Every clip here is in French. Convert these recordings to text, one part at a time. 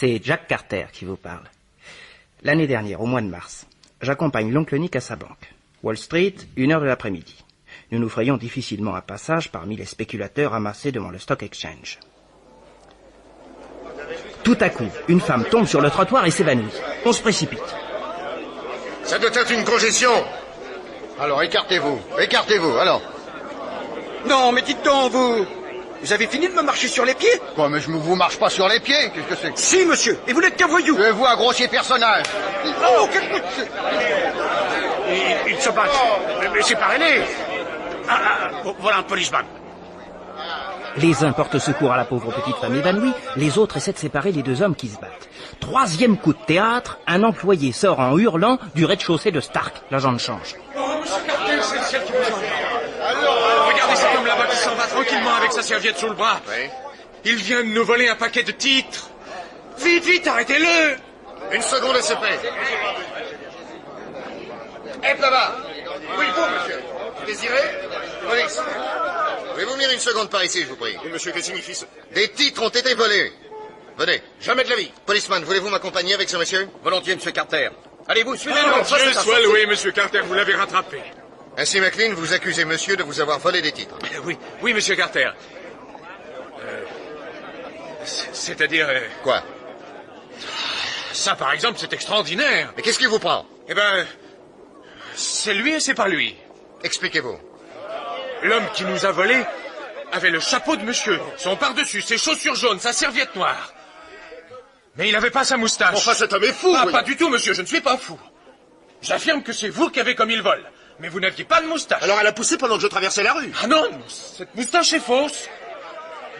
C'est Jack Carter qui vous parle. L'année dernière, au mois de mars, j'accompagne l'oncle Nick à sa banque. Wall Street, 1h de l'après-midi. Nous nous frayons difficilement un passage parmi les spéculateurs amassés devant le Stock Exchange. Tout à coup, une femme tombe sur le trottoir et s'évanouit. On se précipite. Ça doit être une congestion. Alors, écartez-vous, alors. Non, mais dites donc, vous avez fini de me marcher sur les pieds? Quoi, mais je ne vous marche pas sur les pieds, qu'est-ce que c'est? Si, monsieur, et vous n'êtes qu'un voyou. Je vous, un grossier personnage. Oh, quel... Ils se battent. Mais séparez-les. Voilà un policeman. Les uns portent secours à la pauvre petite femme évanouie, les autres essaient de séparer les deux hommes qui se battent. Troisième coup de théâtre, un employé sort en hurlant du rez-de-chaussée de Stark, l'agent de change. Oh, monsieur Carter, c'est celle qui vous envoie. Regardez cet homme là-bas qui s'en va tranquillement avec sa serviette sous le bras. Oui. Il vient de nous voler un paquet de titres. Vite, vite, arrêtez-le. Une seconde, s'il vous plaît. Hé, là-bas. Oui, vous, monsieur. Vous désirez? Police. Pouvez-vous venir une seconde par ici, je vous prie? Et monsieur, que signifie ce... Des titres ont été volés. Venez. Jamais de la vie. Policeman, voulez-vous m'accompagner avec ce monsieur? Volontiers, monsieur Carter. Allez-vous, suivez-le. Dieu soit loué, monsieur Carter, vous l'avez rattrapé. Ainsi, McLean, vous accusez monsieur de vous avoir volé des titres. Oui, monsieur Carter. C'est-à-dire... Quoi? Ça, par exemple, c'est extraordinaire. Mais qu'est-ce qui vous prend? Eh ben... C'est lui et c'est pas lui. Expliquez-vous. L'homme qui nous a volés avait le chapeau de monsieur, son pardessus, ses chaussures jaunes, sa serviette noire. Mais il n'avait pas sa moustache. Enfin, cet homme est fou! Ah, pas du tout, monsieur, je ne suis pas fou. J'affirme que c'est vous qui avez commis le vol. Mais vous n'aviez pas de moustache. Alors elle a poussé pendant que je traversais la rue. Ah non, cette moustache est fausse.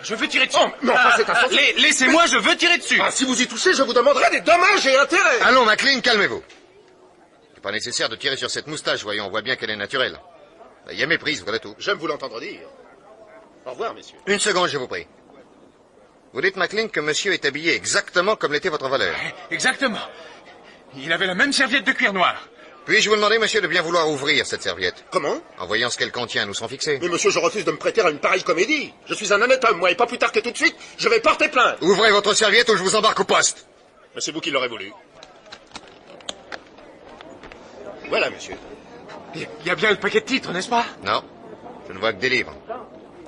Je veux tirer dessus. Oh, non, c'est insensé. Laissez-moi, je veux tirer dessus. Ah, si vous y touchez, je vous demanderai des dommages et intérêts. Allons, McLean, calmez-vous. Il n'est pas nécessaire de tirer sur cette moustache, voyons, on voit bien qu'elle est naturelle. Il y a méprise, voilà tout. J'aime vous l'entendre dire. Au revoir, messieurs. Une seconde, je vous prie. Vous dites, McLean, que monsieur est habillé exactement comme l'était votre voleur. Exactement. Il avait la même serviette de cuir noir. Puis-je vous demander, monsieur, de bien vouloir ouvrir cette serviette? Comment? En voyant ce qu'elle contient, nous serons fixés. Mais monsieur, je refuse de me prêter à une pareille comédie. Je suis un honnête homme, moi, et pas plus tard que tout de suite, je vais porter plainte. Ouvrez votre serviette ou je vous embarque au poste. Mais c'est vous qui l'aurez voulu. Voilà, monsieur. Il y a bien le paquet de titres, n'est-ce pas? Non, je ne vois que des livres.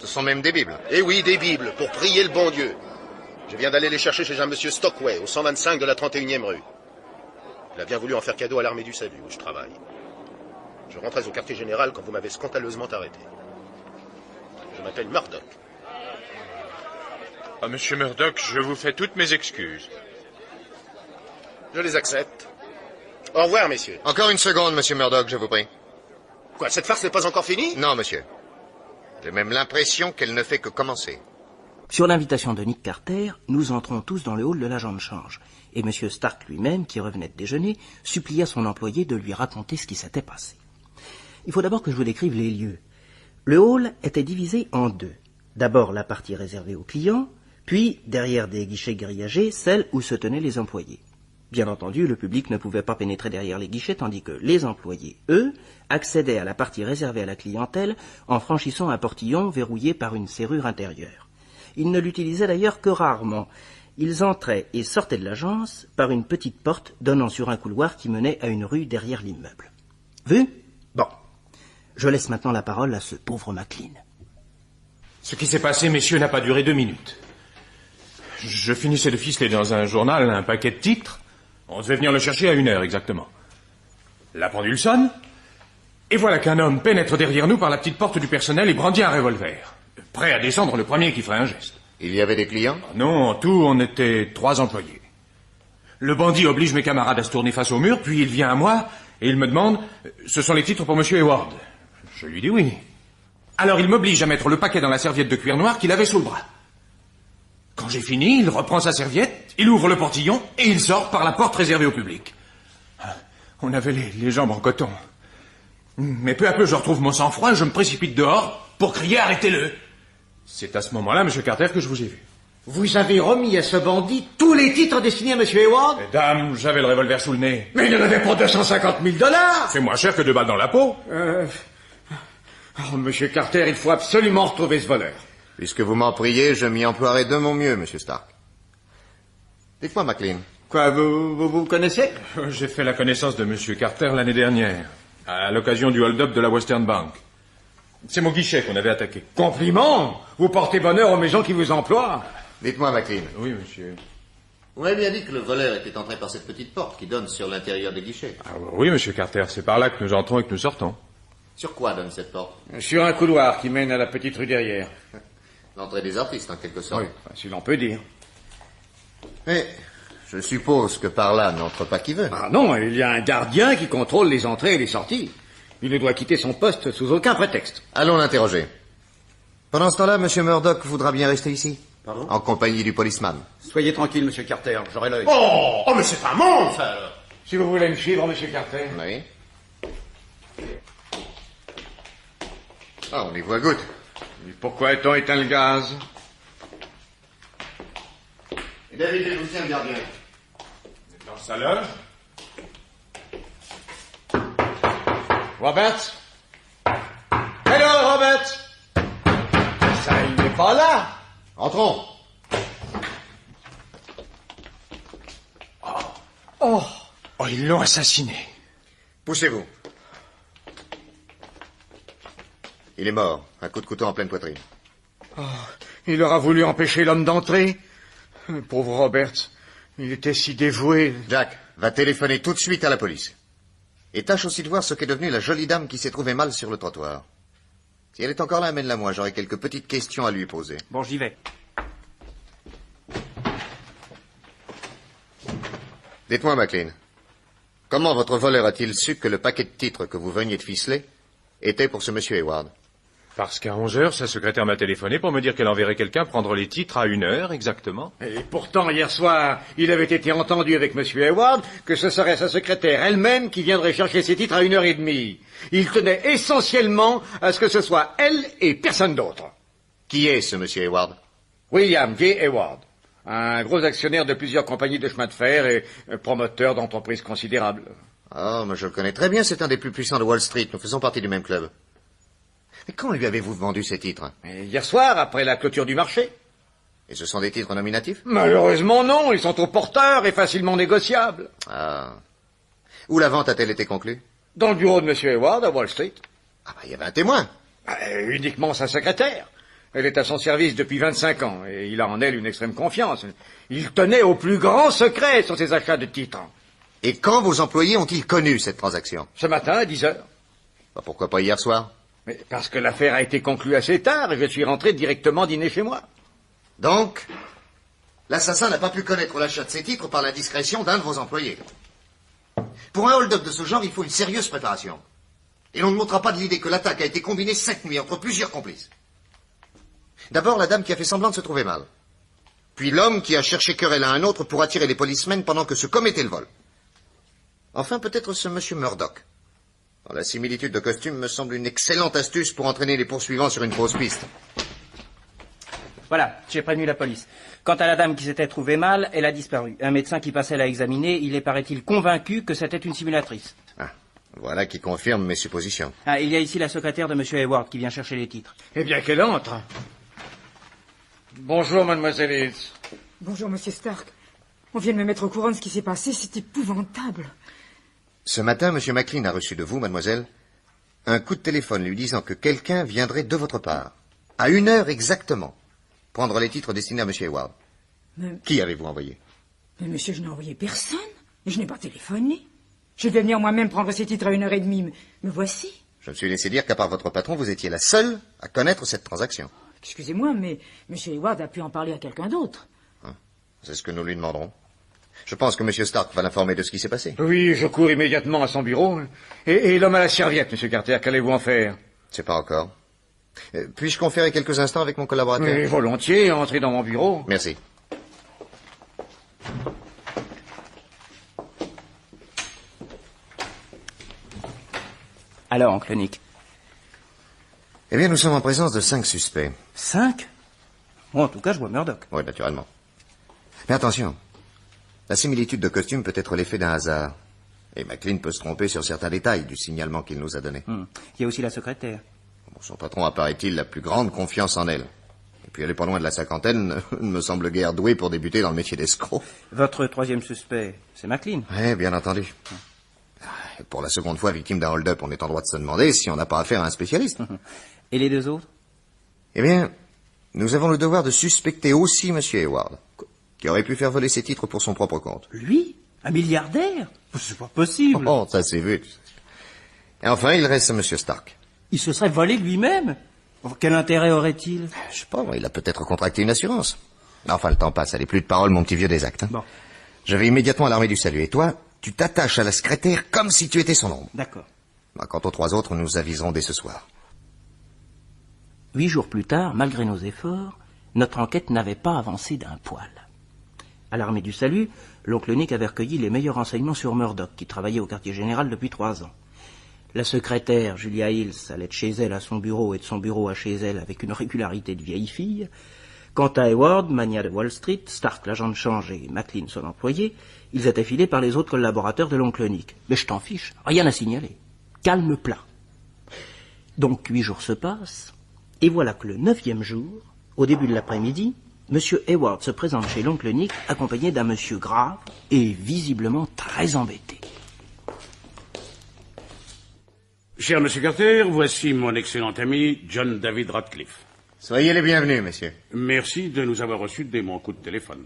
Ce sont même des bibles. Eh oui, des bibles, pour prier le bon Dieu. Je viens d'aller les chercher chez un monsieur Stockway, au 125 de la 31e rue. Il a bien voulu en faire cadeau à l'armée du salut, où je travaille. Je rentrais au quartier général quand vous m'avez scandaleusement arrêté. Je m'appelle Murdoch. Ah, monsieur Murdoch, je vous fais toutes mes excuses. Je les accepte. Au revoir, messieurs. Encore une seconde, monsieur Murdoch, je vous prie. Quoi, cette farce n'est pas encore finie? Non, monsieur. J'ai même l'impression qu'elle ne fait que commencer. Sur l'invitation de Nick Carter, nous entrons tous dans le hall de l'agent de change, et M. Stark lui-même, qui revenait de déjeuner, supplia son employé de lui raconter ce qui s'était passé. Il faut d'abord que je vous décrive les lieux. Le hall était divisé en deux. D'abord la partie réservée aux clients, puis, derrière des guichets grillagés, celle où se tenaient les employés. Bien entendu, le public ne pouvait pas pénétrer derrière les guichets, tandis que les employés, eux, accédaient à la partie réservée à la clientèle en franchissant un portillon verrouillé par une serrure intérieure. Ils ne l'utilisaient d'ailleurs que rarement. Ils entraient et sortaient de l'agence par une petite porte donnant sur un couloir qui menait à une rue derrière l'immeuble. Vu? Bon. Je laisse maintenant la parole à ce pauvre McLean. Ce qui s'est passé, messieurs, n'a pas duré 2 minutes. Je finissais de ficeler dans un journal un paquet de titres. On devait venir le chercher à 1h exactement. La pendule sonne, et voilà qu'un homme pénètre derrière nous par la petite porte du personnel et brandit un revolver. Prêt à descendre le premier qui ferait un geste. Il y avait des clients? Non, en tout, on était 3 employés. Le bandit oblige mes camarades à se tourner face au mur, puis il vient à moi et il me demande « Ce sont les titres pour monsieur Hayward ?» Je lui dis oui. Alors il m'oblige à mettre le paquet dans la serviette de cuir noir qu'il avait sous le bras. Quand j'ai fini, il reprend sa serviette, il ouvre le portillon et il sort par la porte réservée au public. On avait les jambes en coton. Mais peu à peu, je retrouve mon sang-froid et je me précipite dehors pour crier « Arrêtez-le !» C'est à ce moment-là, monsieur Carter, que je vous ai vu. Vous avez remis à ce bandit tous les titres destinés à monsieur Hayward? Mesdames, j'avais le revolver sous le nez. Mais il n'en avait pas 250 000 $. C'est moins cher que 2 balles dans la peau. Oh, monsieur Carter, il faut absolument retrouver ce voleur. Puisque vous m'en priez, je m'y emploierai de mon mieux, monsieur Stark. Dites-moi, McLean. Quoi, vous connaissez? J'ai fait la connaissance de Monsieur Carter l'année dernière, à l'occasion du hold-up de la Western Bank. C'est mon guichet qu'on avait attaqué. Compliment. Vous portez bonheur aux maisons qui vous emploient. Dites-moi, McLean. Oui, monsieur. Vous m'avez bien dit que le voleur était entré par cette petite porte qui donne sur l'intérieur des guichets. Ah, oui, monsieur Carter, c'est par là que nous entrons et que nous sortons. Sur quoi donne cette porte? Sur un couloir qui mène à la petite rue derrière. L'entrée des artistes, en quelque sorte. Oui, si l'on peut dire. Mais je suppose que par là n'entre pas qui veut. Ah non, il y a un gardien qui contrôle les entrées et les sorties. Il ne doit quitter son poste sous aucun prétexte. Allons l'interroger. Pendant ce temps-là, Monsieur Murdoch voudra bien rester ici. Pardon? En compagnie du policeman. Soyez tranquille, monsieur Carter, j'aurai l'œil. Oh, mais c'est pas mon, ça, alors. Si vous voulez me suivre, monsieur Carter. Oui. Ah, on y voit goutte. Et pourquoi a-t-on éteint le gaz? David, je vous tiens le gardien. Dans sa loge? Roberts? Hello, Roberts? Ça, il n'est pas là. Entrons. Oh, ils l'ont assassiné. Poussez-vous. Il est mort, un coup de couteau en pleine poitrine. Il aura voulu empêcher l'homme d'entrer. Pauvre Roberts. Il était si dévoué. Jack, va téléphoner tout de suite à la police. Et tâche aussi de voir ce qu'est devenue la jolie dame qui s'est trouvée mal sur le trottoir. Si elle est encore là, amène-la moi, j'aurai quelques petites questions à lui poser. Bon, j'y vais. Dites-moi, McLean, comment votre voleur a-t-il su que le paquet de titres que vous veniez de ficeler était pour ce monsieur Hayward? Parce qu'à 11h, sa secrétaire m'a téléphoné pour me dire qu'elle enverrait quelqu'un prendre les titres à 1h exactement. Et pourtant, hier soir, il avait été entendu avec M. Hayward que ce serait sa secrétaire elle-même qui viendrait chercher ses titres à 1h30. Il tenait essentiellement à ce que ce soit elle et personne d'autre. Qui est ce monsieur Hayward? William J. Hayward, un gros actionnaire de plusieurs compagnies de chemin de fer et promoteur d'entreprises considérables. Oh, mais je le connais très bien, c'est un des plus puissants de Wall Street. Nous faisons partie du même club. Mais quand lui avez-vous vendu ces titres? Et hier soir, après la clôture du marché. Et ce sont des titres nominatifs? Malheureusement non, ils sont au porteur et facilement négociables. Ah. Où la vente a-t-elle été conclue? Dans le bureau de M. Hayward à Wall Street. Ah, bah, il y avait un témoin. Uniquement sa secrétaire. Elle est à son service depuis 25 ans et il a en elle une extrême confiance. Il tenait au plus grand secret sur ses achats de titres. Et quand vos employés ont-ils connu cette transaction? Ce matin à 10h. Bah, pourquoi pas hier soir? Mais parce que l'affaire a été conclue assez tard et je suis rentré directement dîner chez moi. Donc, l'assassin n'a pas pu connaître l'achat de ces titres par l'indiscrétion d'un de vos employés. Pour un hold-up de ce genre, il faut une sérieuse préparation. Et l'on ne montera pas de l'idée que l'attaque a été combinée cette nuit entre plusieurs complices. D'abord, la dame qui a fait semblant de se trouver mal. Puis l'homme qui a cherché querelle à un autre pour attirer les policemen pendant que se commettait le vol. Enfin, peut-être ce monsieur Murdoch. La similitude de costume me semble une excellente astuce pour entraîner les poursuivants sur une fausse piste. Voilà, j'ai prévenu la police. Quant à la dame qui s'était trouvée mal, elle a disparu. Un médecin qui passait l'a examinée, il est, paraît-il, convaincu que c'était une simulatrice. Ah, voilà qui confirme mes suppositions. Ah, il y a ici la secrétaire de M. Hayward qui vient chercher les titres. Eh bien, qu'elle entre. Bonjour, mademoiselle Hills. Bonjour, monsieur Stark. On vient de me mettre au courant de ce qui s'est passé, c'est épouvantable. Ce matin, M. McLean a reçu de vous, mademoiselle, un coup de téléphone lui disant que quelqu'un viendrait de votre part, à 1h exactement, prendre les titres destinés à M. Hayward. Mais... Qui avez-vous envoyé? Mais monsieur, je n'ai envoyé personne. Je n'ai pas téléphoné. Je devais venir moi-même prendre ces titres à 1h30. Me voici. Je me suis laissé dire qu'à part votre patron, vous étiez la seule à connaître cette transaction. Excusez-moi, mais monsieur Hayward a pu en parler à quelqu'un d'autre. C'est ce que nous lui demanderons. Je pense que M. Stark va l'informer de ce qui s'est passé. Oui, je cours immédiatement à son bureau. Et l'homme à la serviette, monsieur Carter, qu'allez-vous en faire? C'est pas encore. Puis-je conférer quelques instants avec mon collaborateur? Oui, volontiers, entrez dans mon bureau. Merci. Alors, oncle Nick? Eh bien, nous sommes en présence de 5 suspects. 5? Bon, en tout cas, je vois Murdoch. Oui, naturellement. Mais attention, la similitude de costume peut être l'effet d'un hasard. Et McLean peut se tromper sur certains détails du signalement qu'il nous a donné. Il y a aussi la secrétaire. Bon, son patron a, paraît-il, la plus grande confiance en elle. Et Puis elle est pas loin de la cinquantaine, ne me semble guère douée pour débuter dans le métier d'escroc. Votre troisième suspect, c'est McLean. Oui, bien entendu. Pour la seconde fois victime d'un hold-up, on est en droit de se demander si on n'a pas affaire à un spécialiste. Et les deux autres? Eh bien, nous avons le devoir de suspecter aussi M. Hayward, qui aurait pu faire voler ses titres pour son propre compte. Lui? Un milliardaire? C'est pas possible. Oh, ça s'est vu. Et enfin, il reste M. Stark. Il se serait volé lui-même? Quel intérêt aurait-il? Je sais pas, il a peut-être contracté une assurance. Enfin, le temps passe, allez, plus de paroles, mon petit vieux des actes. Hein. Bon. Je vais immédiatement à l'armée du salut. Et toi, tu t'attaches à la secrétaire comme si tu étais son ombre. D'accord. Quant aux trois autres, nous aviserons dès ce soir. 8 jours plus tard, malgré nos efforts, notre enquête n'avait pas avancé d'un poil. À l'armée du salut, l'oncle Nick avait recueilli les meilleurs renseignements sur Murdoch, qui travaillait au quartier général depuis 3 ans. La secrétaire, Julia Hills, allait de chez elle à son bureau et de son bureau à chez elle avec une régularité de vieille fille. Quant à Hayward, mania de Wall Street, Stark, l'agent de change, et McLean, son employé, ils étaient filés par les autres collaborateurs de l'oncle Nick. Mais je t'en fiche, rien à signaler. Calme plat. Donc 8 jours se passent, et voilà que le 9e jour, au début de l'après-midi, M. Hayward se présente chez l'oncle Nick, accompagné d'un monsieur grave et visiblement très embêté. Cher Monsieur Carter, voici mon excellent ami John David Radcliffe. Soyez les bienvenus, messieurs. Merci de nous avoir reçus dès mon coup de téléphone.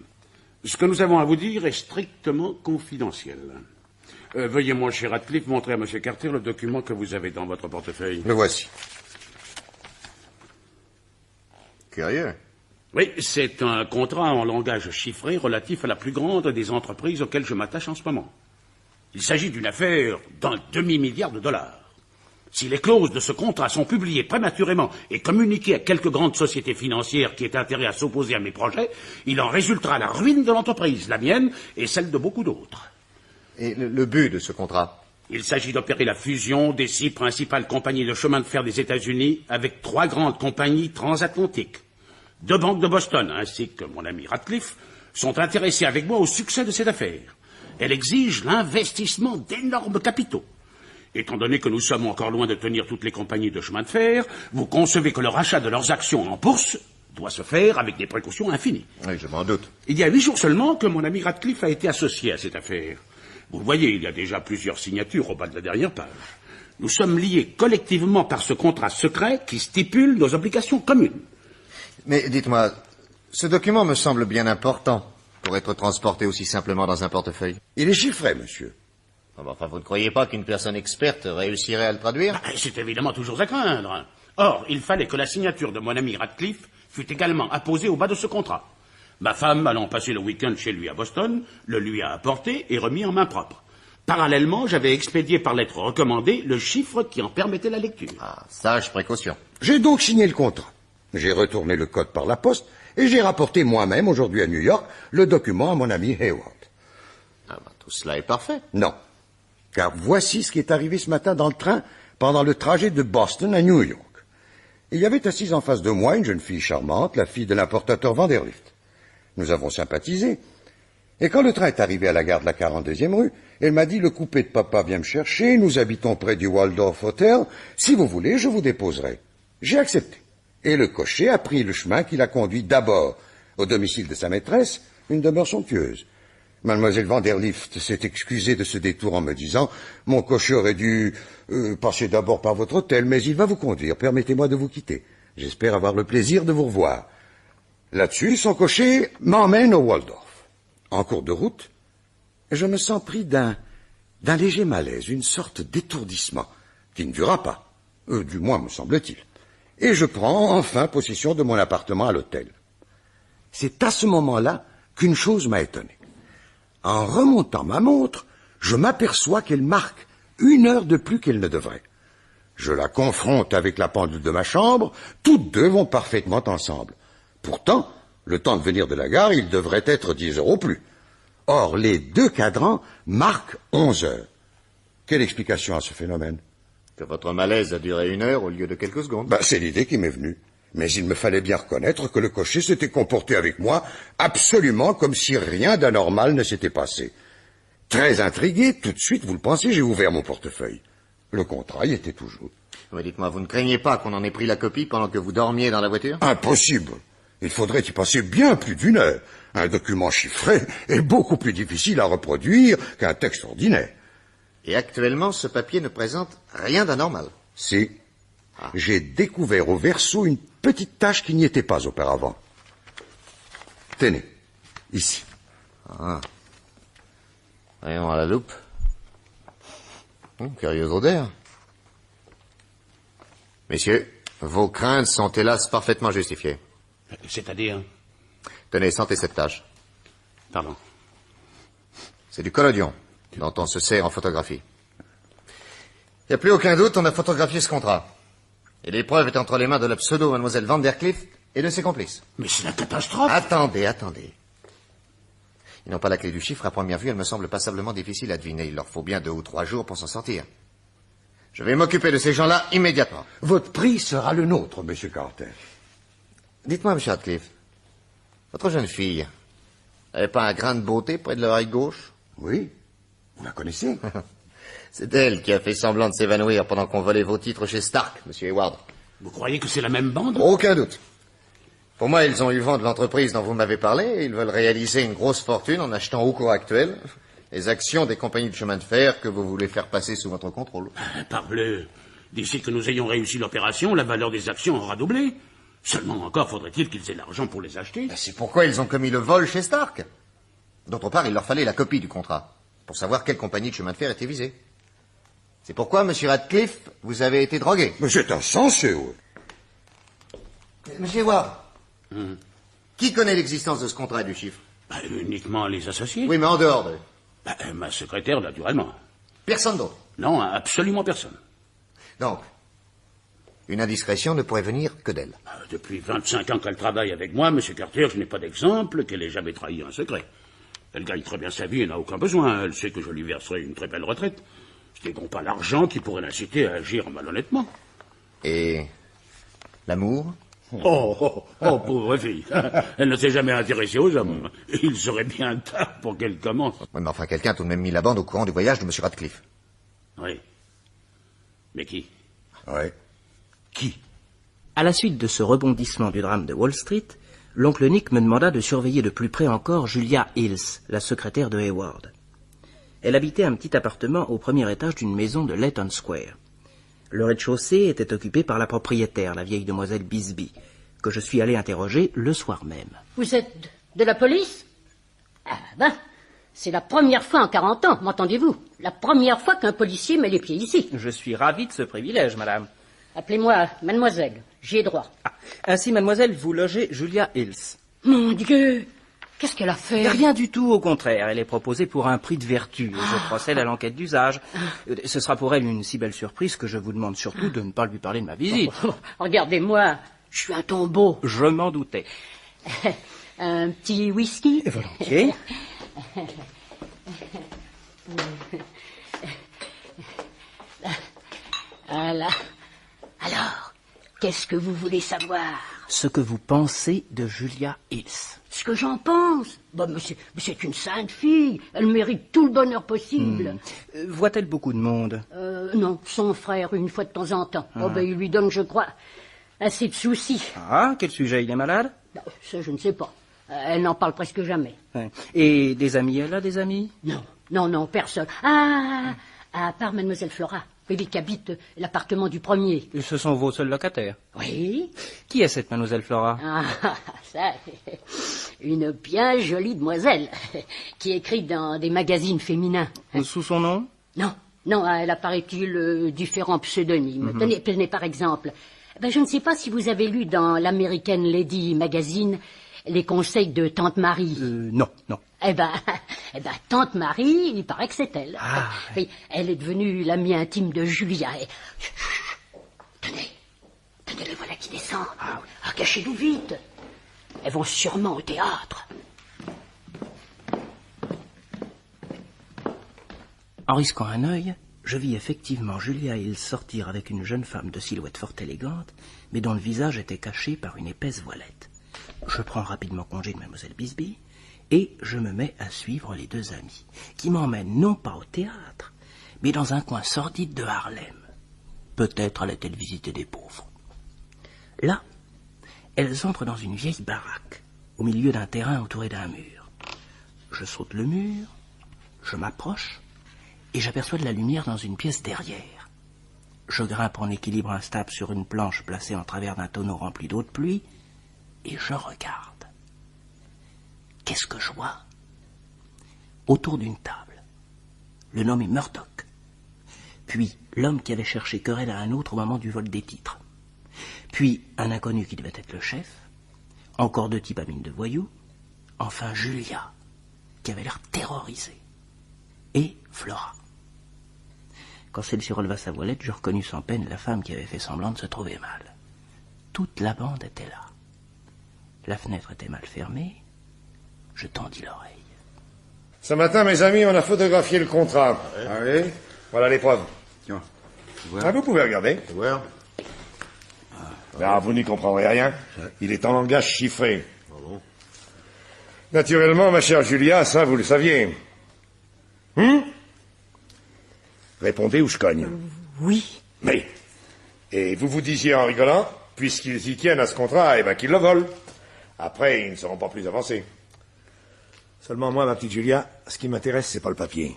Ce que nous avons à vous dire est strictement confidentiel. Veuillez, mon cher Radcliffe, montrer à Monsieur Carter le document que vous avez dans votre portefeuille. Le voici. Curieux. Oui, c'est un contrat en langage chiffré relatif à la plus grande des entreprises auxquelles je m'attache en ce moment. Il s'agit d'une affaire d'un demi-milliard de dollars. Si les clauses de ce contrat sont publiées prématurément et communiquées à quelques grandes sociétés financières qui aient intérêt à s'opposer à mes projets, il en résultera la ruine de l'entreprise, la mienne et celle de beaucoup d'autres. Et le but de ce contrat? Il s'agit d'opérer la fusion des 6 principales compagnies de chemin de fer des États-Unis avec 3 grandes compagnies transatlantiques. 2 banques de Boston, ainsi que mon ami Radcliffe, sont intéressées avec moi au succès de cette affaire. Elle exige l'investissement d'énormes capitaux. Étant donné que nous sommes encore loin de tenir toutes les compagnies de chemin de fer, vous concevez que le rachat de leurs actions en bourse doit se faire avec des précautions infinies. Oui, je m'en doute. Il y a 8 jours seulement que mon ami Radcliffe a été associé à cette affaire. Vous le voyez, il y a déjà plusieurs signatures au bas de la dernière page. Nous sommes liés collectivement par ce contrat secret qui stipule nos obligations communes. Mais dites-moi, ce document me semble bien important pour être transporté aussi simplement dans un portefeuille. Il est chiffré, monsieur. Enfin, vous ne croyez pas qu'une personne experte réussirait à le traduire? C'est évidemment toujours à craindre. Or, il fallait que la signature de mon ami Radcliffe fût également apposée au bas de ce contrat. Ma femme, allant passer le week-end chez lui à Boston, le lui a apporté et remis en main propre. Parallèlement, j'avais expédié par lettre recommandée le chiffre qui en permettait la lecture. Ah, sage précaution. J'ai donc signé le contrat. J'ai retourné le code par la poste et j'ai rapporté moi-même, aujourd'hui à New York, le document à mon ami Hayward. Tout cela est parfait. Non. Car voici ce qui est arrivé ce matin dans le train pendant le trajet de Boston à New York. Il y avait assise en face de moi une jeune fille charmante, la fille de l'importateur Vanderlift. Nous avons sympathisé. Et quand le train est arrivé à la gare de la 42e rue, elle m'a dit « Le coupé de papa vient me chercher, nous habitons près du Waldorf Hotel. Si vous voulez, je vous déposerai. » J'ai accepté. Et le cocher a pris le chemin qui l'a conduit d'abord au domicile de sa maîtresse, une demeure somptueuse. Mademoiselle Vanderlift s'est excusée de ce détour en me disant « Mon cocher aurait dû passer d'abord par votre hôtel, mais il va vous conduire. Permettez-moi de vous quitter. J'espère avoir le plaisir de vous revoir. » Là-dessus, son cocher m'emmène au Waldorf. En cours de route, je me sens pris d'un léger malaise, une sorte d'étourdissement, qui ne dura pas, du moins me semble-t-il. Et je prends enfin possession de mon appartement à l'hôtel. C'est à ce moment-là qu'une chose m'a étonné. En remontant ma montre, je m'aperçois qu'elle marque 1 heure de plus qu'elle ne devrait. Je la confronte avec la pendule de ma chambre, toutes deux vont parfaitement ensemble. Pourtant, le temps de venir de la gare, il devrait être 10 heures au plus. Or, les 2 cadrans marquent 11 heures. Quelle explication à ce phénomène? Que votre malaise a duré 1 heure au lieu de quelques secondes. C'est l'idée qui m'est venue. Mais il me fallait bien reconnaître que le cocher s'était comporté avec moi absolument comme si rien d'anormal ne s'était passé. Très intrigué, tout de suite, vous le pensez, j'ai ouvert mon portefeuille. Le contrat y était toujours. Mais dites-moi, vous ne craignez pas qu'on en ait pris la copie pendant que vous dormiez dans la voiture? Impossible. Il faudrait y passer bien plus d'une heure. Un document chiffré est beaucoup plus difficile à reproduire qu'un texte ordinaire. Et actuellement, ce papier ne présente rien d'anormal. Si. J'ai découvert au verso une petite tache qui n'y était pas auparavant. Tenez, ici. Ah. Voyons à la loupe. Curieuse odeur. Messieurs, vos craintes sont hélas parfaitement justifiées. C'est-à-dire? Tenez, sentez cette tache. Pardon. C'est du collodion, dont on se sert en photographie. Il n'y a plus aucun doute, on a photographié ce contrat. Et l'épreuve est entre les mains de la pseudo mademoiselle Vandercliff et de ses complices. Mais c'est la catastrophe. Attendez. Ils n'ont pas la clé du chiffre. À première vue, elle me semble passablement difficile à deviner. Il leur faut bien 2 ou 3 jours pour s'en sortir. Je vais m'occuper de ces gens-là immédiatement. Votre prix sera le nôtre, Monsieur Carter. Dites-moi, Monsieur Radcliffe, votre jeune fille, elle n'est pas un grain de beauté près de l'oreille gauche? Oui, vous la connaissez. C'est elle qui a fait semblant de s'évanouir pendant qu'on volait vos titres chez Stark, Monsieur Hayward. Vous croyez que c'est la même bande? Aucun doute. Pour moi, ils ont eu vent de l'entreprise dont vous m'avez parlé et ils veulent réaliser une grosse fortune en achetant au cours actuel les actions des compagnies de chemin de fer que vous voulez faire passer sous votre contrôle. Parbleu. D'ici que nous ayons réussi l'opération, la valeur des actions aura doublé. Seulement encore faudrait-il qu'ils aient l'argent pour les acheter. C'est pourquoi ils ont commis le vol chez Stark. D'autre part, il leur fallait la copie du contrat pour savoir quelle compagnie de chemin de fer était visée. C'est pourquoi, Monsieur Radcliffe, vous avez été drogué. Mais c'est insensé, oui. Monsieur Hayward, qui connaît l'existence de ce contrat et du chiffre? Uniquement les associés. Oui, mais en dehors d'eux. Ma secrétaire, naturellement. Personne d'autre? Non, absolument personne. Donc, une indiscrétion ne pourrait venir que d'elle. Depuis 25 ans qu'elle travaille avec moi, Monsieur Carter, je n'ai pas d'exemple qu'elle ait jamais trahi un secret. Elle gagne très bien sa vie et n'a aucun besoin. Elle sait que je lui verserai une très belle retraite. Ce n'est donc pas l'argent qui pourrait l'inciter à agir malhonnêtement. Et l'amour? Oh, pauvre fille. Elle ne s'est jamais intéressée aux hommes. Il serait bien tard pour qu'elle commence. Oui, mais enfin, quelqu'un a tout de même mis la bande au courant du voyage de Monsieur Radcliffe. Oui. Mais qui? Oui. Qui? À la suite de ce rebondissement du drame de Wall Street, l'oncle Nick me demanda de surveiller de plus près encore Julia Hills, la secrétaire de Hayward. Elle habitait un petit appartement au premier étage d'une maison de Leighton Square. Le rez-de-chaussée était occupé par la propriétaire, la vieille demoiselle Bisbee, que je suis allé interroger le soir même. Vous êtes de la police? Ah ben, c'est la première fois en 40 ans, m'entendez-vous? La première fois qu'un policier met les pieds ici. Je suis ravi de ce privilège, madame. Appelez-moi mademoiselle, j'y ai droit. Ainsi, mademoiselle, vous logez Julia Hills. Mon Dieu, qu'est-ce qu'elle a fait? Rien du tout, au contraire. Elle est proposée pour un prix de vertu. Je procède à l'enquête d'usage. Ce sera pour elle une si belle surprise que je vous demande surtout de ne pas lui parler de ma visite. Regardez-moi, je suis un tombeau. Je m'en doutais. Un petit whisky? Volontiers. Voilà. Alors, qu'est-ce que vous voulez savoir? Ce que vous pensez de Julia Hills. Ce que j'en pense? Bah, mais c'est une sainte fille. Elle mérite tout le bonheur possible. Voit-elle beaucoup de monde? Non, son frère, une fois de temps en temps. Oh, ben, il lui donne, je crois, assez de soucis. Ah, quel sujet? Il est malade? Bah, ça, je ne sais pas. Elle n'en parle presque jamais. Ouais. Et des amis? Elle a des amis? Non, personne. Ah, à part mademoiselle Flora. Oui, qui habite l'appartement du premier. Et ce sont vos seuls locataires? Oui. Qui est cette mademoiselle Flora? Ah, ça, une bien jolie demoiselle, qui écrit dans des magazines féminins. Sous son nom? Non, elle a, paraît-il, différents pseudonymes. Tenez, par exemple, je ne sais pas si vous avez lu dans l'American Lady Magazine les conseils de Tante Marie. Non. Eh ben, Tante Marie, il paraît que c'est elle. Ah, oui. Elle est devenue l'amie intime de Julia. Et... Tenez, les voilà qui descendent. Ah, cachez-vous vite. Elles vont sûrement au théâtre. En risquant un œil, je vis effectivement Julia Hills sortir avec une jeune femme de silhouette fort élégante, mais dont le visage était caché par une épaisse voilette. Je prends rapidement congé de mademoiselle Bisbee et je me mets à suivre les deux amis, qui m'emmènent non pas au théâtre, mais dans un coin sordide de Harlem. Peut-être allait-elle visiter des pauvres. Là, Elles entrent dans une vieille baraque, au milieu d'un terrain entouré d'un mur. Je saute le mur, je m'approche, et j'aperçois de la lumière dans une pièce derrière. Je grimpe en équilibre instable sur une planche placée en travers d'un tonneau rempli d'eau de pluie, et je regarde. Qu'est-ce que je vois? Autour d'une table, le nommé Murdoch, puis l'homme qui avait cherché querelle à un autre au moment du vol des titres, puis un inconnu qui devait être le chef, encore 2 types à mine de voyous, enfin Julia, qui avait l'air terrorisée, et Flora. Quand celle-ci releva sa voilette, je reconnus sans peine la femme qui avait fait semblant de se trouver mal. Toute la bande était là. La fenêtre était mal fermée, je tendis l'oreille. Ce matin, mes amis, on a photographié le contrat. Ah oui? Voilà les preuves. Tiens, Ah, vous pouvez regarder. voir. Ah, vous n'y comprendrez rien. Il est en langage chiffré. Naturellement, ma chère Julia, ça, vous le saviez. Répondez ou je cogne. Oui. Mais. Et vous vous disiez en rigolant, puisqu'ils y tiennent à ce contrat, eh ben qu'ils le volent. Après, ils ne seront pas plus avancés. Seulement moi, ma petite Julia, ce qui m'intéresse, c'est pas le papier.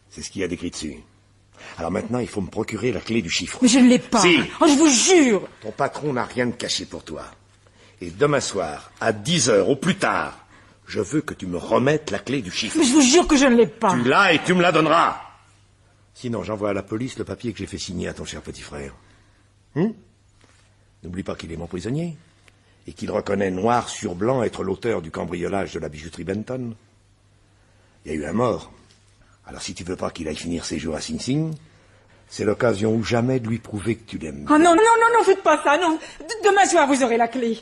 C'est ce qu'il y a décrit dessus. Alors maintenant, il faut me procurer la clé du chiffre. Mais je ne l'ai pas. Si. Oh, je vous jure. Ton patron n'a rien de caché pour toi. Et demain soir, à 10h au plus tard, je veux que tu me remettes la clé du chiffre. Mais je vous jure que je ne l'ai pas. Tu l'as et tu me la donneras. Sinon, j'envoie à la police le papier que j'ai fait signer à ton cher petit frère. N'oublie pas qu'il est mon prisonnier. Et qu'il reconnaît noir sur blanc être l'auteur du cambriolage de la bijouterie Benton. Il y a eu un mort. Alors si tu veux pas qu'il aille finir ses jours à Sing Sing, c'est l'occasion ou jamais de lui prouver que tu l'aimes. Oh non, non, non, non, faites pas ça, non. Demain soir, vous aurez la clé.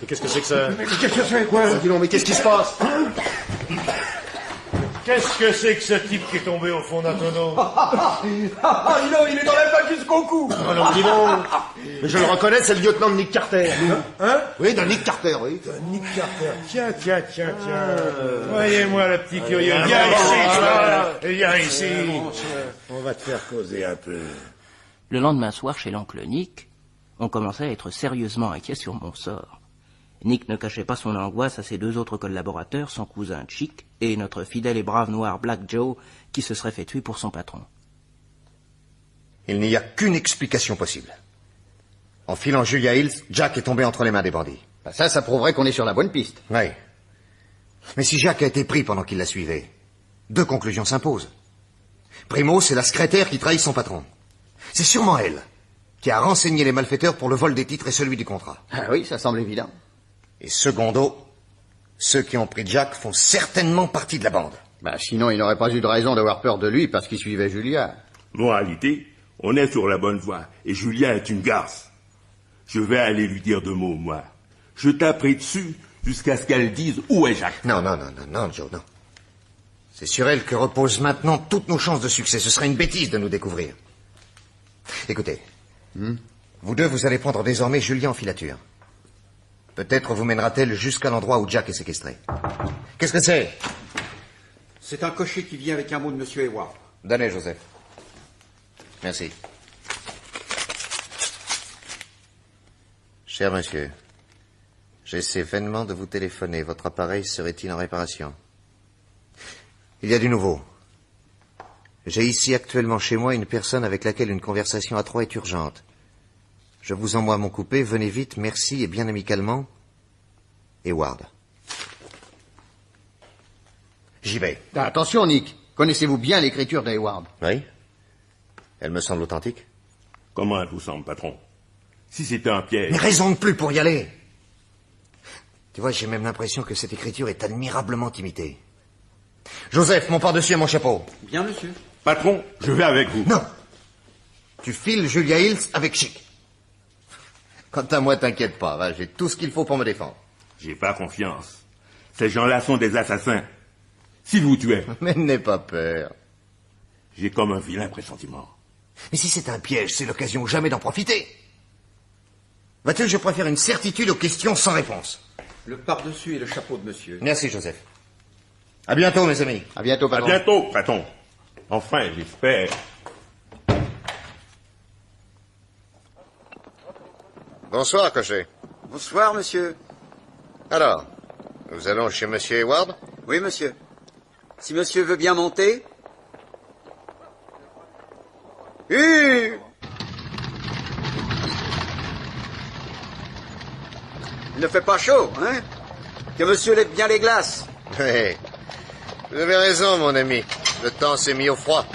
Mais qu'est-ce que c'est que ça? Mais qu'est-ce que c'est, quoi? Dis donc, mais qu'est-ce qui se passe? Qu'est-ce que c'est que ce type qui est tombé au fond d'un tonneau? Il est dans la plaque jusqu'au cou. Oh non, dis donc. Mais je le reconnais, c'est le lieutenant de Nick Carter. Hein? Oui, de Nick Carter, oui. Nick Carter. Tiens. Voyez-moi le petit curieux. Viens ici, viens ici. On va te faire causer un peu. Le lendemain soir, chez l'oncle Nick, on commençait à être sérieusement inquiet sur mon sort. Nick ne cachait pas son angoisse à ses 2 autres collaborateurs, son cousin Chick et notre fidèle et brave noir Black Joe, qui se serait fait tuer pour son patron. Il n'y a qu'une explication possible. En filant Julia Hills, Jack est tombé entre les mains des bandits. Ça prouverait qu'on est sur la bonne piste. Oui. Mais si Jack a été pris pendant qu'il la suivait, 2 conclusions s'imposent. Primo, c'est la secrétaire qui trahit son patron. C'est sûrement elle qui a renseigné les malfaiteurs pour le vol des titres et celui du contrat. Ah oui, ça semble évident. Et secondo, ceux qui ont pris Jack font certainement partie de la bande. Sinon, il n'aurait pas eu de raison d'avoir peur de lui parce qu'il suivait Julia. Moralité, on est sur la bonne voie, et Julia est une garce. Je vais aller lui dire 2 mots, moi. Je taperai dessus jusqu'à ce qu'elle dise où est Jacques. Non, Joe, non. C'est sur elle que reposent maintenant toutes nos chances de succès. Ce serait une bêtise de nous découvrir. Écoutez, vous 2, vous allez prendre désormais Julia en filature. Peut-être vous mènera-t-elle jusqu'à l'endroit où Jack est séquestré. Qu'est-ce que c'est? C'est un cocher qui vient avec un mot de Monsieur Hayward. Donnez, Joseph. Merci. Cher monsieur, j'essaie vainement de vous téléphoner. Votre appareil serait-il en réparation? Il y a du nouveau. J'ai ici actuellement chez moi une personne avec laquelle une conversation à 3 est urgente. Je vous envoie mon coupé, venez vite, merci et bien amicalement, Hayward. J'y vais. Attention, Nick. Connaissez-vous bien l'écriture d'Hayward? Oui. Elle me semble authentique. Comment elle vous semble, patron? Si c'était un piège... Mais raison de plus pour y aller. Tu vois, j'ai même l'impression que cette écriture est admirablement imitée. Joseph, mon pardessus et mon chapeau. Bien, monsieur. Patron, je vais avec vous. Non. Tu files Julia Hills avec Chic. Quant à moi, t'inquiète pas, va, j'ai tout ce qu'il faut pour me défendre. J'ai pas confiance. Ces gens-là sont des assassins. S'ils vous tuaient... Mais n'aie pas peur. J'ai comme un vilain pressentiment. Mais si c'est un piège, c'est l'occasion ou jamais d'en profiter. Va-t-il, je préfère une certitude aux questions sans réponse. Le pardessus et le chapeau de monsieur. Merci, Joseph. À bientôt, mes amis. À bientôt, patron. À bientôt, patron. Enfin, j'espère. Bonsoir, cocher. Bonsoir, monsieur. Alors, nous allons chez monsieur Hayward? Oui, monsieur. Si monsieur veut bien monter. Il ne fait pas chaud, hein? Que monsieur lève bien les glaces. Oui. Vous avez raison, mon ami. Le temps s'est mis au froid.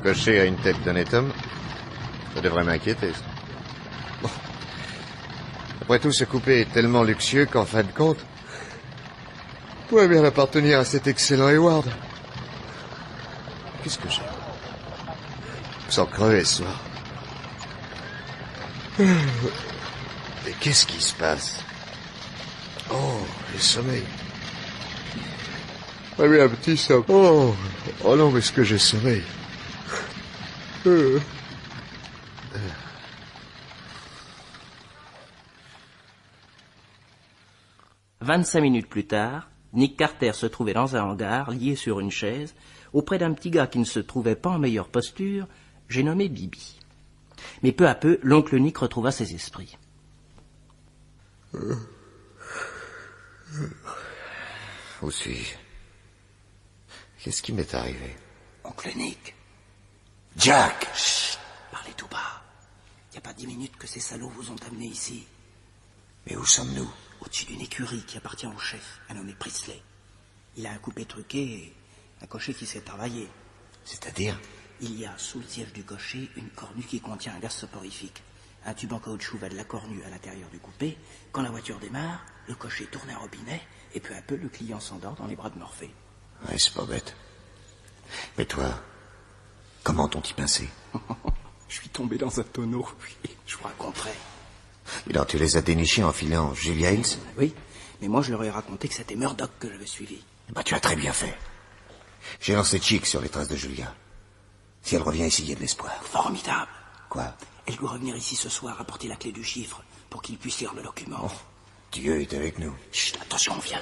Ce cocher a une tête d'honnête homme. Ça devrait m'inquiéter, ça. Bon. Après tout, ce coupé est tellement luxueux qu'en fin de compte, pourrait bien appartenir à cet excellent Hayward. Qu'est-ce que j'ai? Je me sens crever ce soir. Mais qu'est-ce qui se passe? Oh, le sommeil. Ah oui, un petit sommeil. Oh non, mais est-ce que j'ai sommeil? 25 minutes plus tard, Nick Carter se trouvait dans un hangar, lié sur une chaise, auprès d'un petit gars qui ne se trouvait pas en meilleure posture, j'ai nommé Bibi. Mais peu à peu, l'oncle Nick retrouva ses esprits. Où suis-je? Qu'est-ce qui m'est arrivé? Oncle Nick. Jack! Chut, parlez tout bas. Il n'y a pas 10 minutes que ces salauds vous ont amené ici. Mais où sommes-nous? Au-dessus d'une écurie qui appartient au chef, un nommé Priestley. Il a un coupé truqué et un cocher qui s'est travaillé. C'est-à-dire? Il y a sous le siège du cocher une cornue qui contient un gaz soporifique. Un tube en caoutchouc va de la cornue à l'intérieur du coupé. Quand la voiture démarre, le cocher tourne un robinet et peu à peu le client s'endort dans les bras de Morphée. Ouais, c'est pas bête. Mais toi, comment t'ont-ils pincé? Je suis tombé dans un tonneau, oui, je vous raconterai. Et alors tu les as dénichés en filant Julia Hills? Oui, mais moi je leur ai raconté que c'était Murdoch que j'avais suivi. Bah tu as très bien fait. J'ai lancé Chick sur les traces de Julia. Si elle revient ici, il y a de l'espoir. Formidable. Quoi? Elle doit revenir ici ce soir apporter la clé du chiffre pour qu'il puisse lire le document. Oh, Dieu est avec nous. Chut, attention, on vient.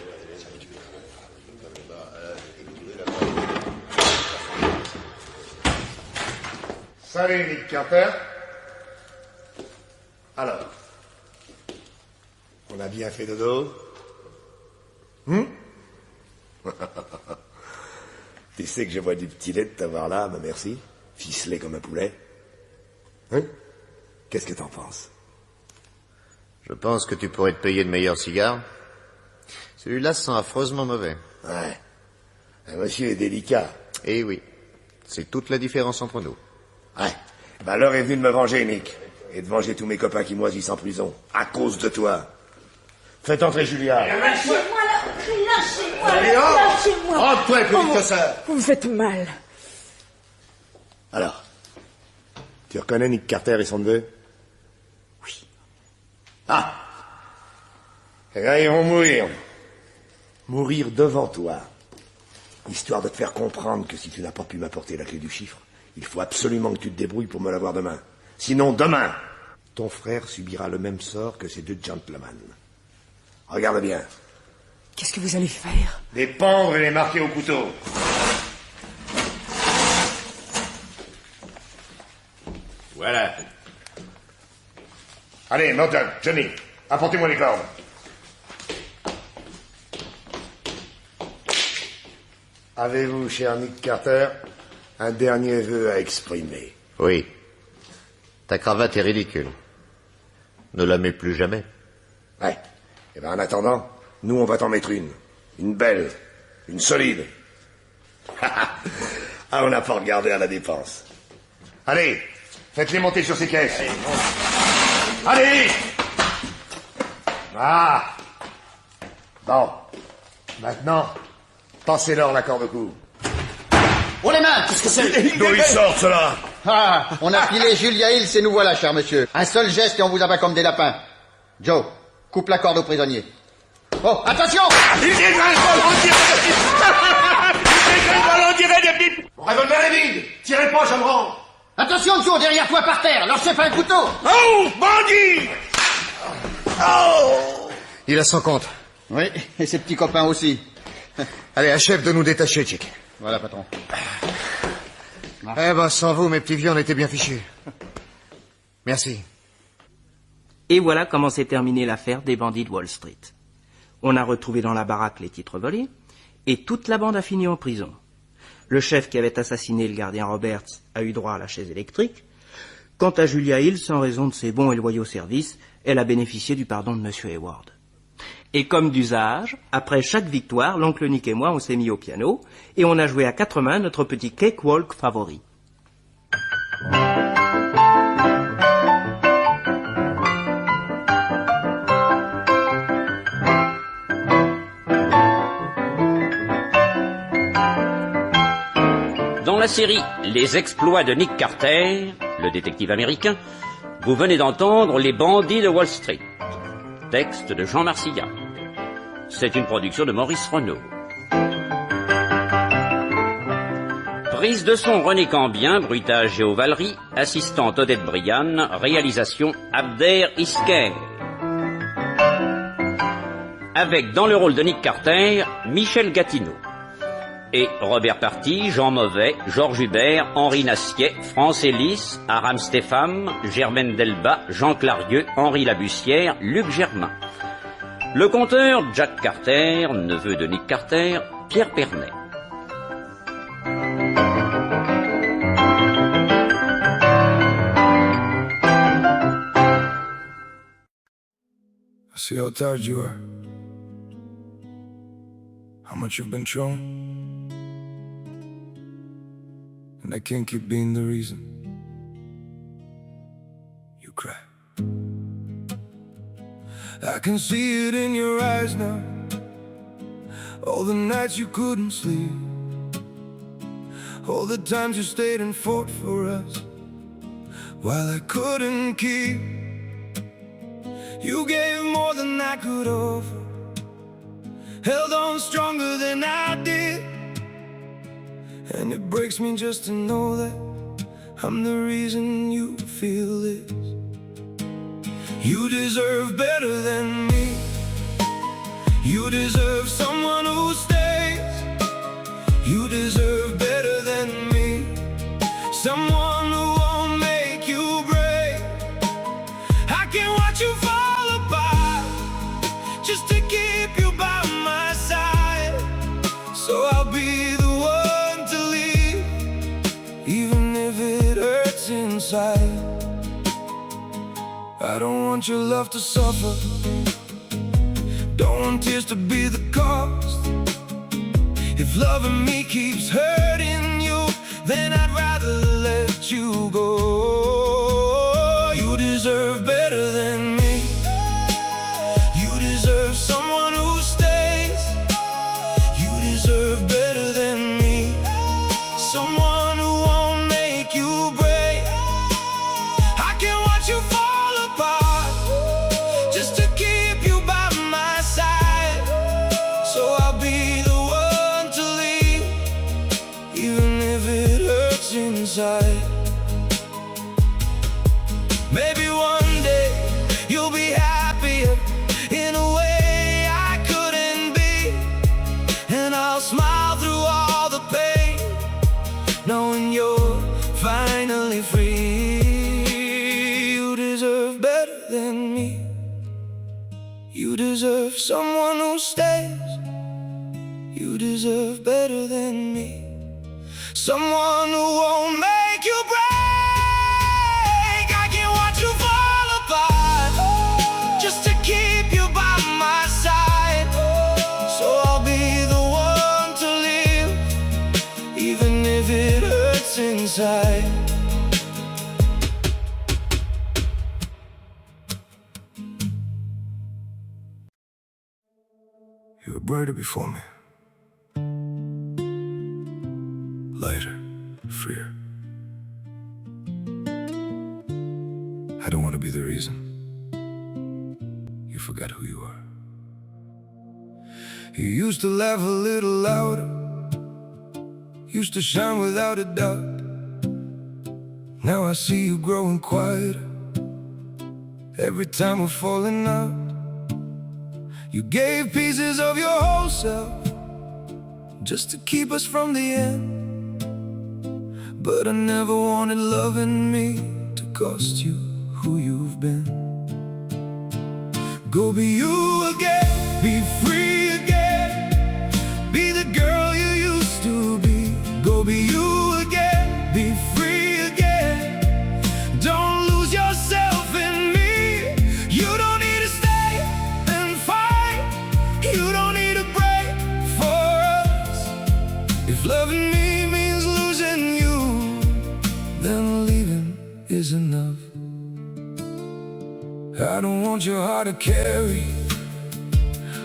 Salut, Nick Carter. Alors, on a bien fait dodo? Tu sais que je vois du petit lait de t'avoir là, ma merci, ficelé comme un poulet. Hein? Qu'est-ce que t'en penses? Je pense que tu pourrais te payer de meilleurs cigares. Celui-là sent affreusement mauvais. Ouais. Un monsieur est délicat. Eh oui. C'est toute la différence entre nous. Ouais. Ben l'heure est venue de me venger, Nick. Et de venger tous mes copains qui moisissent en prison. À cause de toi. Faites entrer Julia. Lâchez-moi là. Lâchez-moi Allez, là. oh Lâchez-moi. Rentre-toi, plus vite que ça. Vous me faites mal. Alors, tu reconnais Nick Carter et son neveu? Oui. Ah! Eh bien, ils vont mourir. Mourir devant toi. Histoire de te faire comprendre que si tu n'as pas pu m'apporter la clé du chiffre, il faut absolument que tu te débrouilles pour me l'avoir demain. Sinon, demain, ton frère subira le même sort que ces deux gentlemen. Regarde bien. Qu'est-ce que vous allez faire? Les pendre et les marquer au couteau. Voilà. Allez, Morton, Johnny, apportez-moi les cordes. Avez-vous, cher Nick Carter, un dernier vœu à exprimer? Oui. Ta cravate est ridicule. Ne la mets plus jamais. Ouais. Eh bien, en attendant, nous, on va t'en mettre une. Une belle. Une solide. Ah, on n'a pas regardé à la dépense. Allez, faites-les monter sur ces caisses. Allez! Ah! Bon. Maintenant, passez-leur la corde au cou. Oh les mains, qu'est-ce que c'est? D'où ils sortent, cela? Ah, on a filé Julia Hills et nous voilà, cher monsieur. Un seul geste et on vous abat comme des lapins. Joe, coupe la corde aux prisonniers. Oh, attention! Il dégringole, on dirait des pipes! Mon revolver est vide! Tirez pas, je me rends! Attention, Joe, derrière toi par terre, lancez pas un couteau! Oh, bandit! Oh! Il a son compte. Oui, et ses petits copains aussi. Allez, achève de nous détacher, Chick. Voilà, patron. Eh ben, sans vous, mes petits vieux, on était bien fichus. Merci. Et voilà comment s'est terminée l'affaire des bandits de Wall Street. On a retrouvé dans la baraque les titres volés, et toute la bande a fini en prison. Le chef qui avait assassiné le gardien Roberts a eu droit à la chaise électrique. Quant à Julia Hills, en raison de ses bons et loyaux services, elle a bénéficié du pardon de M. Hayward. Et comme d'usage, après chaque victoire, l'oncle Nick et moi, on s'est mis au piano, et on a joué à 4 mains notre petit cakewalk favori. Dans la série Les exploits de Nick Carter, le détective américain, vous venez d'entendre Les bandits de Wall Street. Texte de Jean Marcillat. C'est une production de Maurice Renaud. Prise de son René Cambien, bruitage Géo Valery, assistante Odette Briane, réalisation Abder Isker. Avec dans le rôle de Nick Carter, Michel Gatineau. Et Robert Party, Jean Mauvais, Georges Hubert, Henri Nasquier, France Ellis, Aram Stéphane, Germaine Delba, Jean Clarieux, Henri Labussière, Luc Germain. Le conteur Jack Carter, neveu de Nick Carter, Pierre Pernet. I see how tired you are, how much you've been thrown. And I can't keep being the reason you cry. I can see it in your eyes now, all the nights you couldn't sleep, all the times you stayed and fought for us while I couldn't keep. You gave more than I could offer, held on stronger than I did. And it breaks me just to know that I'm the reason you feel this. You deserve better than me. You deserve someone who stays. You deserve better than me. Someone who won't make you break. I can watch you fall apart just to keep you by my side. So I'll be the one to leave, even if it hurts inside. I don't want your love to suffer, don't want tears to be the cost. If loving me keeps hurting you, then I'd rather let you go. You deserve better than me. You deserve someone who stays. You deserve better than me. Someone who won't make you break. I can watch you fall apart just to keep you by my side. So I'll be the one to leave, even if it hurts inside. Maybe one day you'll be happier in a way I couldn't be, and I'll smile through all the pain, knowing you're finally free. You deserve better than me. You deserve someone who stays. You deserve better than me. Someone who won't make you break. I can watch you fall apart just to keep you by my side. So I'll be the one to leave, even if it hurts inside. You were brighter before me, lighter, freer. I don't want to be the reason you forgot who you are. You used to laugh a little louder, used to shine without a doubt. Now I see you growing quieter every time we're falling out. You gave pieces of your whole self just to keep us from the end. but I never wanted loving me to cost you who you've been. Go be you again, be free again, be the girl you used to be. Go be you again, be free again, don't lose yourself in me. You don't need to stay and fight, you don't need to break for us. If loving me means losing you, then leaving is enough. I don't want your heart to carry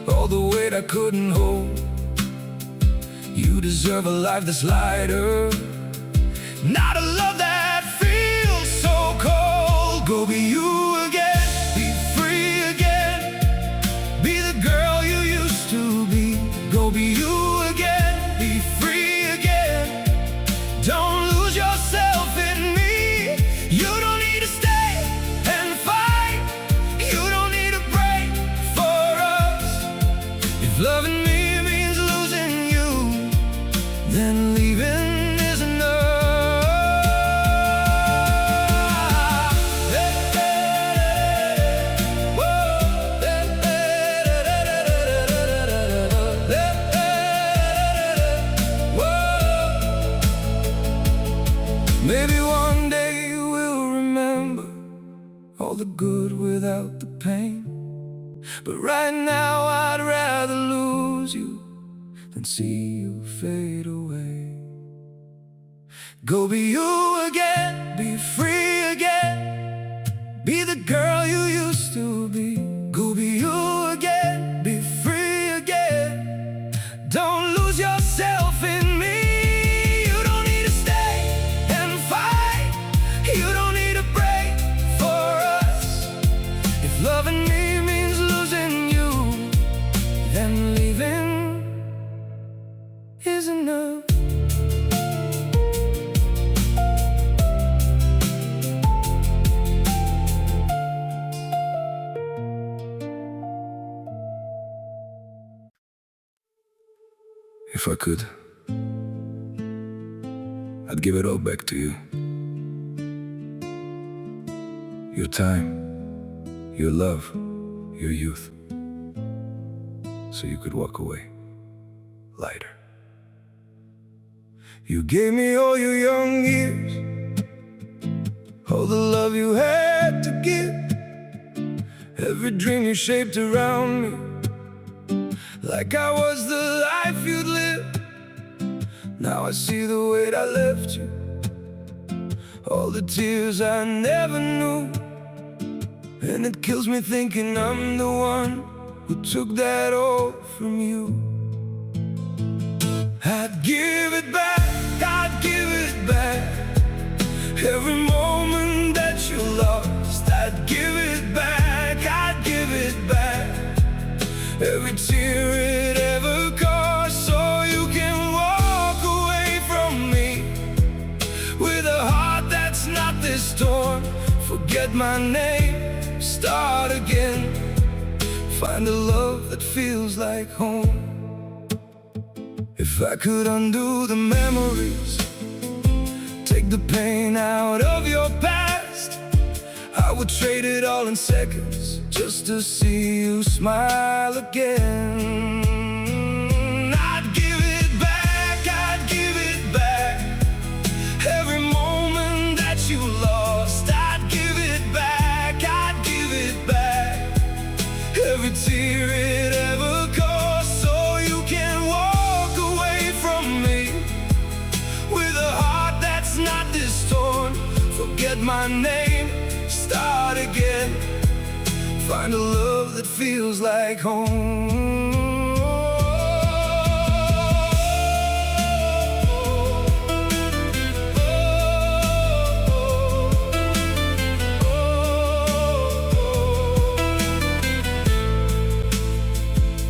all the weight I couldn't hold. You deserve a life that's lighter, not a love that feels so cold. Go be you again, be free again, be the girl you used to be. Go be you again, be free again, don't lose yourself in me. You don't need to stay and fight, you don't need to break for us. If loving me means losing you, then leaving is enough. Maybe one day you will remember all the good without the pain, but right now I'd rather lose you than see you fade away. Go be you again, be free again, be the girl you used to be. Go be you again, be free again, don't lose yourself in me. You don't need to stay and fight, you don't need to break for us. If loving me means losing you, then leaving is enough. If I could, I'd give it all back to you. Your time, your love, your youth, so you could walk away lighter. You gave me all your young years, all the love you had to give, every dream you shaped around me, like I was the life you'd live. Now I see the weight I left you, all the tears I never knew, and it kills me thinking I'm the one who took that all from you. I'd give it back, I'd give it back, every moment that you lost. I'd give it back, I'd give it back, every tear it ever cost, so you can walk away from me with a heart that's not this torn. Forget my name, start again, find a love that feels like home. If I could undo the memories, take the pain out of your past, I would trade it all in seconds just to see you smile again. I'd give it back, I'd give it back, every moment that you lost. I'd give it back, I'd give it back, every tear it ever cost, so you can walk away from me with a heart that's not this torn. Forget my name, start again, find a love that feels like home.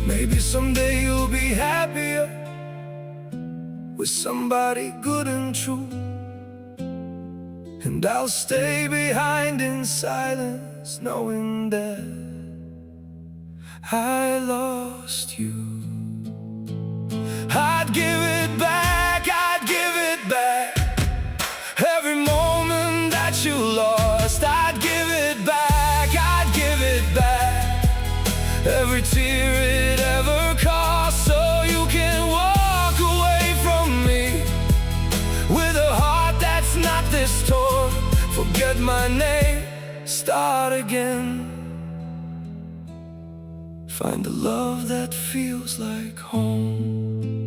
Maybe someday you'll be happier with somebody good and true, and I'll stay behind in silence, knowing that I lost you. I'd give it back, I'd give it back, every tear it ever cost, so you can walk away from me with a heart that's not this torn. Forget my name, start again. Find a love that feels like home.